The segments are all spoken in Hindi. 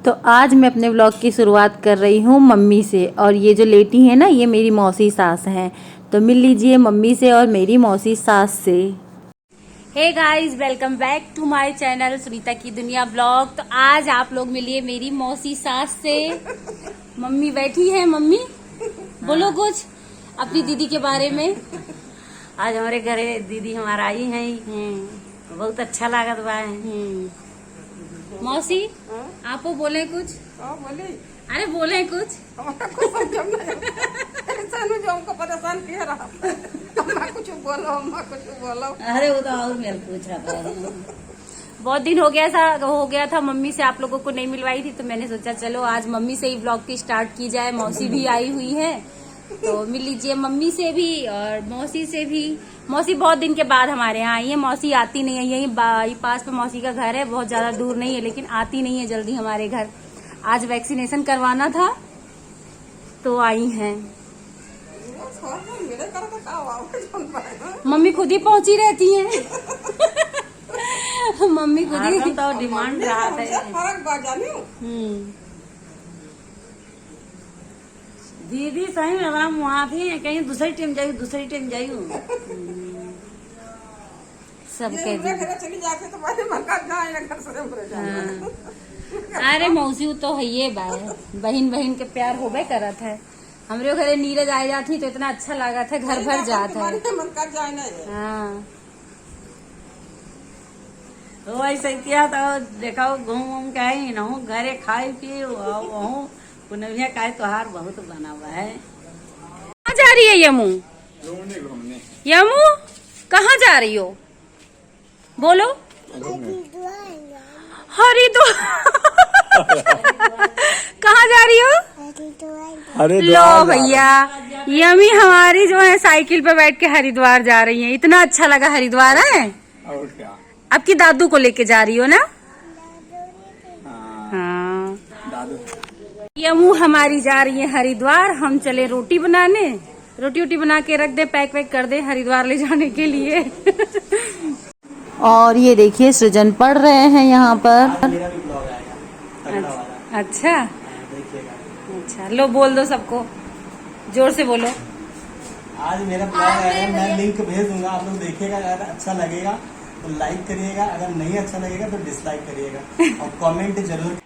तो आज मैं अपने व्लॉग की शुरुआत कर रही हूँ मम्मी से, और ये जो लेटी है ना ये मेरी मौसी सास हैं। तो मिल लीजिए मम्मी से और मेरी मौसी सास से। Hey guys, welcome back to my channel Sunita की दुनिया ब्लॉग। तो आज आप लोग मिलिए मेरी मौसी सास से। मम्मी बैठी है। मम्मी बोलो कुछ अपनी दीदी के बारे में। आज हमारे घरे दीदी हमारा आई है, बहुत अच्छा लागत बा। मौसी आप बोले कुछ। बोले अरे बोले कुछ। हमको परेशान किया रहा। अम्मा कुछ बोलो। अरे वो तो और मेरे पूछ रहा था। बहुत दिन हो गया था मम्मी से आप लोगों को नहीं मिलवाई थी, तो मैंने सोचा चलो आज मम्मी से ही ब्लॉग की स्टार्ट की जाए। मौसी भी आई हुई है तो मिल लीजिए मम्मी से भी और मौसी से भी। मौसी बहुत दिन के बाद हमारे यहाँ आई है। मौसी आती नहीं है, यही बाईपास पे मौसी का घर है, बहुत ज्यादा दूर नहीं है, लेकिन आती नहीं है जल्दी हमारे घर। आज वैक्सीनेशन करवाना था तो आई हैं। मम्मी खुद ही पहुंची रहती हैं। मम्मी खुद ही तो डिमांड रहा था। दीदी सही में हमारा वहाँ थी, कहीं दूसरी टीम जायू सब कह दी। हाँ। अरे मौसी तो है ये बहन बहन के प्यार होबे करत है। हमरे घरे नीरज आ जाती तो इतना अच्छा लगा था, घर भर जात है। हाँ तो ऐसे किया तो देखा घूम के आई न घरे खाई पी वहूँ पुनः का त्योहार बहुत बना हुआ है। कहाँ जा रही है यमू? यमू कहाँ जा रही हो? बोलो। हरिद्वार। कहाँ जा रही हो? लो भैया, यमी हमारी जो है साइकिल पे बैठ के हरिद्वार जा रही है। इतना अच्छा लगा हरिद्वार है। और क्या? आपकी दादू को लेके जा रही हो ना? हाँ। दादू यमू हमारी जा रही है हरिद्वार। हम चले रोटी बनाने, रोटी बना के रख दे, पैक कर दे हरिद्वार ले जाने के लिए। और ये देखिए सृजन पढ़ रहे हैं यहाँ पर। मेरा भी ब्लॉग आएगा। अच्छा अच्छा, लो बोल दो सबको, जोर से बोलो। आज मेरा ब्लॉग आएगा, मैं लिंक भेज दूंगा, आप लोग देखिएगा। अगर अच्छा लगेगा तो लाइक करिएगा, अगर नहीं अच्छा लगेगा तो डिसलाइक करिएगा और कमेंट जरूर।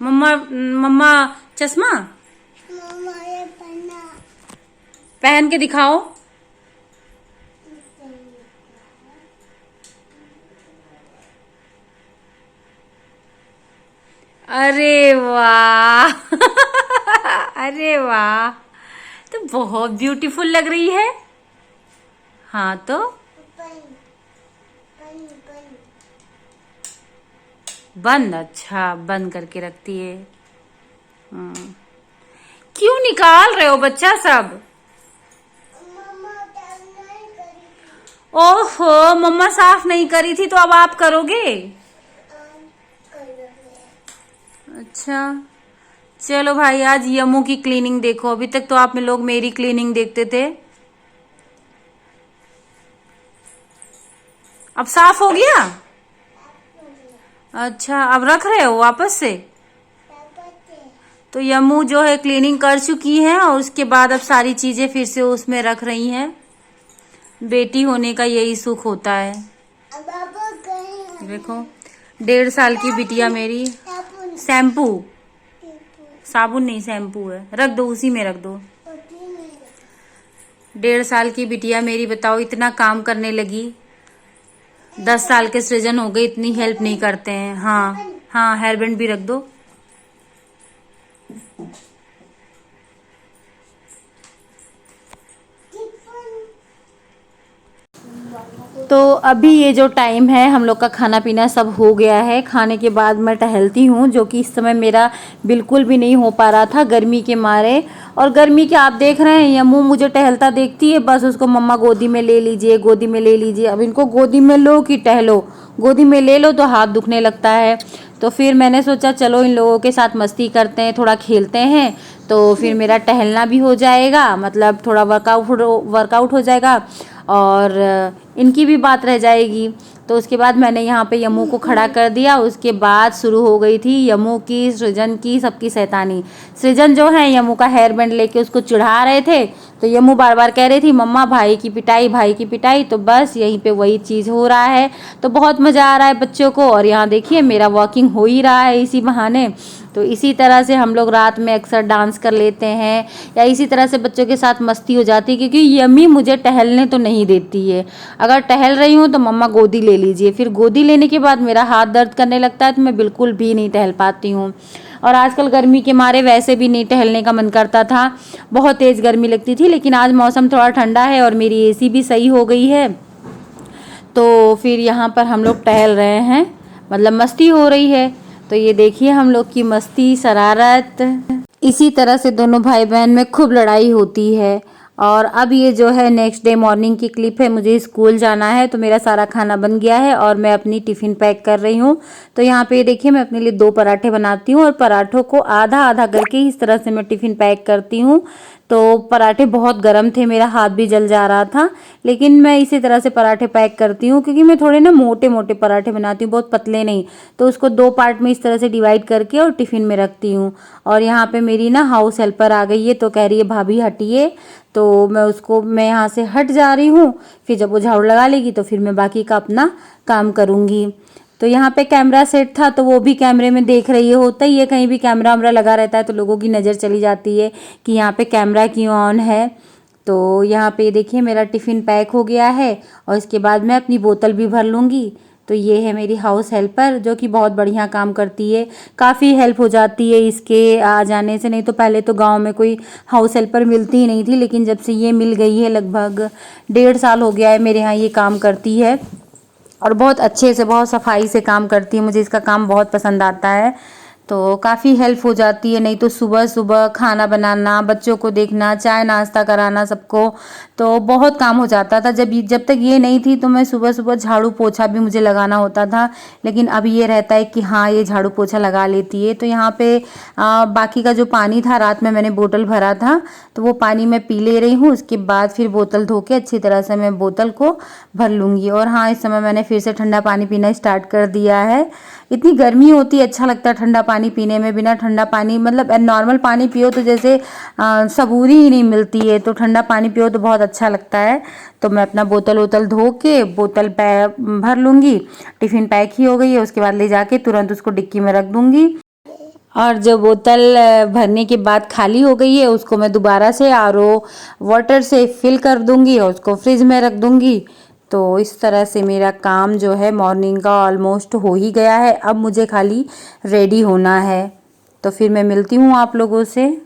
मम्मा चश्मा पहन के दिखाओ। अरे वाह। अरे वाह, तो बहुत ब्यूटीफुल लग रही है। हाँ तो बंद, अच्छा बंद करके रखती है। क्यों निकाल रहे हो बच्चा सब? ओहो, मम्मा साफ नहीं करी थी तो अब आप करोगे? अच्छा चलो भाई, आज यमू की क्लीनिंग देखो। अभी तक तो आप में लोग मेरी क्लीनिंग देखते थे। अब साफ हो गया? अच्छा, अब रख रहे हो वापस से? तो यमू जो है क्लीनिंग कर चुकी है और उसके बाद अब सारी चीजें फिर से उसमें रख रही हैं। बेटी होने का यही सुख होता है। देखो 1.5 साल की बिटिया मेरी। शैम्पू, साबुन नहीं शैम्पू है, रख दो उसी में रख दो। 1.5 साल की बिटिया मेरी, बताओ इतना काम करने लगी। 10 साल के सृजन हो गए, इतनी हेल्प नहीं करते हैं। हाँ हाँ, हेयर बैंड भी रख दो। तो अभी ये जो टाइम है, हम लोग का खाना पीना सब हो गया है। खाने के बाद मैं टहलती हूँ, जो कि इस समय मेरा बिल्कुल भी नहीं हो पा रहा था गर्मी के मारे। और गर्मी के आप देख रहे हैं, यमू मुझे टहलता देखती है, बस उसको मम्मा गोदी में ले लीजिए, गोदी में ले लीजिए। अब इनको गोदी में लो कि टहलो, गोदी में ले लो तो हाथ दुखने लगता है। तो फिर मैंने सोचा चलो इन लोगों के साथ मस्ती करते हैं, थोड़ा खेलते हैं, तो फिर मेरा टहलना भी हो जाएगा, मतलब थोड़ा वर्कआउट हो जाएगा और इनकी भी बात रह जाएगी। तो उसके बाद मैंने यहाँ पे यमू को खड़ा कर दिया। उसके बाद शुरू हो गई थी यमू की, सृजन की, सबकी शैतानी। सृजन जो है यमू का हेयर बैंड लेके उसको चिढ़ा रहे थे, तो यमू बार बार कह रही थी मम्मा भाई की पिटाई, भाई की पिटाई। तो बस यहीं पे वही चीज़ हो रहा है। तो बहुत मज़ा आ रहा है बच्चों को, और यहाँ देखिए मेरा वॉकिंग हो ही रहा है इसी बहाने। तो इसी तरह से हम लोग रात में अक्सर डांस कर लेते हैं, या इसी तरह से बच्चों के साथ मस्ती हो जाती है, क्योंकि यम्मी मुझे टहलने तो नहीं देती है। अगर टहल रही हूँ तो मम्मा गोदी ले लीजिए, फिर गोदी लेने के बाद मेरा हाथ दर्द करने लगता है, तो मैं बिल्कुल भी नहीं टहल पाती हूँ। और आजकल गर्मी के मारे वैसे भी नहीं टहलने का मन करता था, बहुत तेज़ गर्मी लगती थी। लेकिन आज मौसम थोड़ा ठंडा है और मेरी एसी भी सही हो गई है, तो फिर यहाँ पर हम लोग टहल रहे हैं, मतलब मस्ती हो रही है। तो ये देखिए हम लोग की मस्ती, शरारत। इसी तरह से दोनों भाई बहन में खूब लड़ाई होती है। और अब ये जो है नेक्स्ट डे मॉर्निंग की क्लिप है। मुझे स्कूल जाना है, तो मेरा सारा खाना बन गया है और मैं अपनी टिफ़िन पैक कर रही हूँ। तो यहाँ पे देखिए मैं अपने लिए 2 पराठे बनाती हूँ, और पराठों को आधा आधा करके इस तरह से मैं टिफ़िन पैक करती हूँ। तो पराठे बहुत गर्म थे, मेरा हाथ भी जल जा रहा था, लेकिन मैं इसी तरह से पराठे पैक करती हूँ, क्योंकि मैं थोड़े ना मोटे मोटे पराठे बनाती हूँ, बहुत पतले नहीं। तो उसको 2 पार्ट में इस तरह से डिवाइड करके और टिफ़िन में रखती हूँ। और यहाँ पे मेरी ना हाउस हेल्पर आ गई है, तो कह रही है भाभी हटिए, तो मैं यहाँ से हट जा रही हूँ। फिर जब वो झाड़ू लगा लेगी तो फिर मैं बाकी का अपना काम करूँगी। तो यहाँ पे कैमरा सेट था, तो वो भी कैमरे में देख रही है। होता ही है, कहीं भी कैमरा वैमरा लगा रहता है तो लोगों की नज़र चली जाती है कि यहाँ पे कैमरा क्यों ऑन है। तो यहाँ पे देखिए मेरा टिफ़िन पैक हो गया है, और इसके बाद मैं अपनी बोतल भी भर लूँगी। तो ये है मेरी हाउस हेल्पर, जो कि बहुत बढ़िया काम करती है, काफ़ी हेल्प हो जाती है इसके आ जाने से। नहीं तो पहले तो गांव में कोई हाउस हेल्पर मिलती ही नहीं थी, लेकिन जब से ये मिल गई है, लगभग 1.5 साल हो गया है मेरे यहाँ ये काम करती है, और बहुत अच्छे से, बहुत सफाई से काम करती है। मुझे इसका काम बहुत पसंद आता है, तो काफ़ी हेल्प हो जाती है। नहीं तो सुबह सुबह खाना बनाना, बच्चों को देखना, चाय नाश्ता कराना सबको, तो बहुत काम हो जाता था। जब तक ये नहीं थी तो मैं सुबह सुबह झाड़ू पोछा भी मुझे लगाना होता था, लेकिन अब ये रहता है कि हाँ ये झाड़ू पोछा लगा लेती है। तो यहाँ पे बाकी का जो पानी था, रात में मैंने बोतल भरा था, तो वो पानी मैं पी ले रही हूँ। उसके बाद फिर बोतल धो के अच्छी तरह से मैं बोतल को भर लूँगी। और हाँ, इस समय मैंने फिर से ठंडा पानी पीना स्टार्ट कर दिया है। इतनी गर्मी होती है, अच्छा लगता है ठंडा पानी पीने में। बिना ठंडा पानी, मतलब नॉर्मल पानी पियो तो जैसे सबूरी ही नहीं मिलती है, तो ठंडा पानी पियो तो बहुत अच्छा लगता है। तो मैं अपना बोतल धो के बोतल भर लूँगी। टिफ़िन पैक ही हो गई है, उसके बाद ले जाके तुरंत उसको डिक्की में रख दूँगी। और जो बोतल भरने के बाद खाली हो गई है, उसको मैं दोबारा से आरओ वाटर से फिल कर दूँगी और उसको फ्रिज में रख दूँगी। तो इस तरह से मेरा काम जो है मॉर्निंग का ऑलमोस्ट हो ही गया है। अब मुझे खाली रेडी होना है, तो फिर मैं मिलती हूँ आप लोगों से।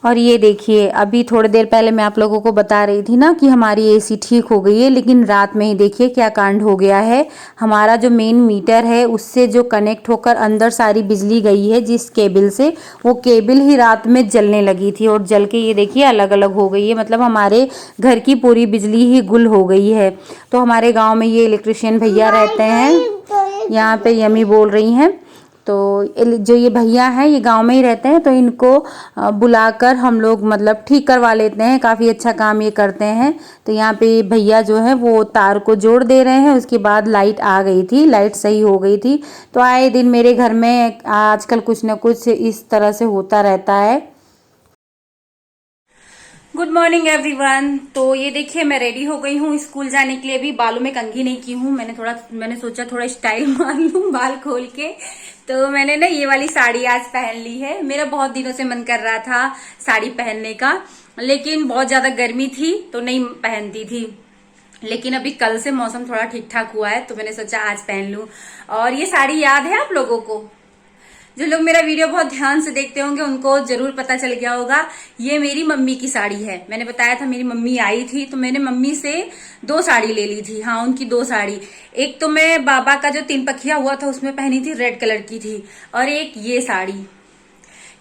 और ये देखिए, अभी थोड़ी देर पहले मैं आप लोगों को बता रही थी ना कि हमारी एसी ठीक हो गई है, लेकिन रात में ही देखिए क्या कांड हो गया है। हमारा जो मेन मीटर है, उससे जो कनेक्ट होकर अंदर सारी बिजली गई है जिस केबल से, वो केबल ही रात में जलने लगी थी, और जल के ये देखिए अलग अलग हो गई है। मतलब हमारे घर की पूरी बिजली ही गुल हो गई है। तो हमारे गाँव में ये इलेक्ट्रिशियन भैया रहते हैं, यहाँ पे यमी बोल रही हैं। तो जो ये भैया हैं, ये गांव में ही रहते हैं, तो इनको बुलाकर हम लोग मतलब ठीक करवा लेते हैं। काफ़ी अच्छा काम ये करते हैं। तो यहाँ पे भैया जो है वो तार को जोड़ दे रहे हैं। उसके बाद लाइट आ गई थी, लाइट सही हो गई थी। तो आए दिन मेरे घर में आजकल कुछ ना कुछ इस तरह से होता रहता है। Good morning everyone. तो ये देखिए मैं रेडी हो गई हूँ स्कूल जाने के लिए। अभी बालों में कंघी नहीं की हूँ, मैंने सोचा थोड़ा स्टाइल मार लूँ बाल खोल के। तो मैंने ना ये वाली साड़ी आज पहन ली है। मेरा बहुत दिनों से मन कर रहा था साड़ी पहनने का, लेकिन बहुत ज्यादा गर्मी थी तो नहीं पहनती थी। लेकिन अभी कल से मौसम थोड़ा ठीक ठाक हुआ है, तो मैंने सोचा आज पहन लूं। और ये साड़ी याद है आप लोगों को? जो लोग मेरा वीडियो बहुत ध्यान से देखते होंगे उनको जरूर पता चल गया होगा, ये मेरी मम्मी की साड़ी है। मैंने बताया था मेरी मम्मी आई थी तो मैंने मम्मी से 2 साड़ी ले ली थी। हाँ, उनकी 2 साड़ी। एक तो मैं बाबा का जो 3 पखिया हुआ था उसमें पहनी थी, रेड कलर की थी, और एक ये साड़ी,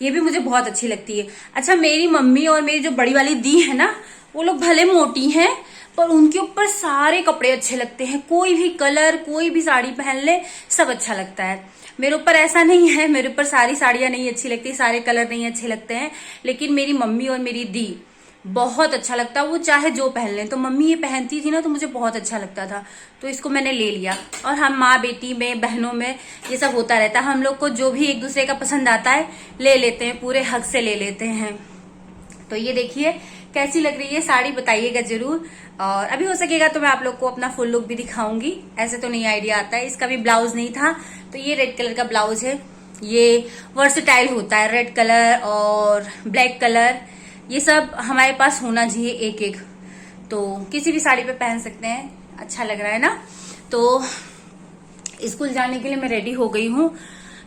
ये भी मुझे बहुत अच्छी लगती है। अच्छा, मेरी मम्मी और मेरी जो बड़ी वाली दी है ना, वो लोग भले मोटी हैं पर उनके ऊपर सारे कपड़े अच्छे लगते हैं। कोई भी कलर, कोई भी साड़ी पहन ले, सब अच्छा लगता है। मेरे ऊपर ऐसा नहीं है, मेरे ऊपर सारी साड़ियां नहीं अच्छी लगती, सारे कलर नहीं अच्छे लगते हैं, लेकिन मेरी मम्मी और मेरी दी बहुत अच्छा लगता है। वो चाहे जो पहन ले, तो मम्मी ये पहनती थी ना तो मुझे बहुत अच्छा लगता था, तो इसको मैंने ले लिया। और हम माँ बेटी में, बहनों में ये सब होता रहता है। हम लोग को जो भी एक दूसरे का पसंद आता है ले लेते हैं, पूरे हक से ले लेते हैं। तो ये देखिए कैसी लग रही है साड़ी, बताइएगा जरूर। और अभी हो सकेगा तो मैं आप लोग को अपना फुल लुक भी दिखाऊंगी। ऐसे तो नहीं आइडिया आता है। इसका भी ब्लाउज नहीं था, तो ये रेड कलर का ब्लाउज है। ये वर्सेटाइल होता है, रेड कलर और ब्लैक कलर, ये सब हमारे पास होना चाहिए एक एक, तो किसी भी साड़ी पे पहन सकते हैं। अच्छा लग रहा है ना। तो स्कूल जाने के लिए मैं रेडी हो गई हूँ,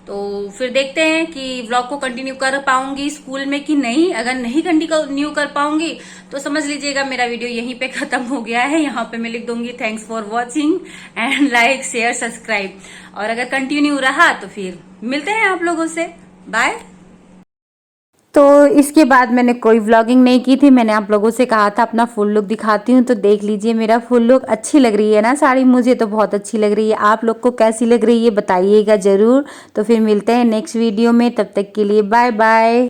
तो फिर देखते हैं कि व्लॉग को कंटिन्यू कर पाऊंगी स्कूल में कि नहीं। अगर नहीं कंटिन्यू कर पाऊंगी तो समझ लीजिएगा मेरा वीडियो यहीं पे खत्म हो गया है। यहाँ पे मैं लिख दूंगी thanks for watching and like share subscribe. और अगर कंटिन्यू रहा तो फिर मिलते हैं आप लोगों से, बाय। तो इसके बाद मैंने कोई व्लॉगिंग नहीं की थी। मैंने आप लोगों से कहा था अपना फुल लुक दिखाती हूँ, तो देख लीजिए मेरा फुल लुक। अच्छी लग रही है ना साड़ी? मुझे तो बहुत अच्छी लग रही है। आप लोग को कैसी लग रही है बताइएगा जरूर। तो फिर मिलते हैं नेक्स्ट वीडियो में, तब तक के लिए बाय बाय।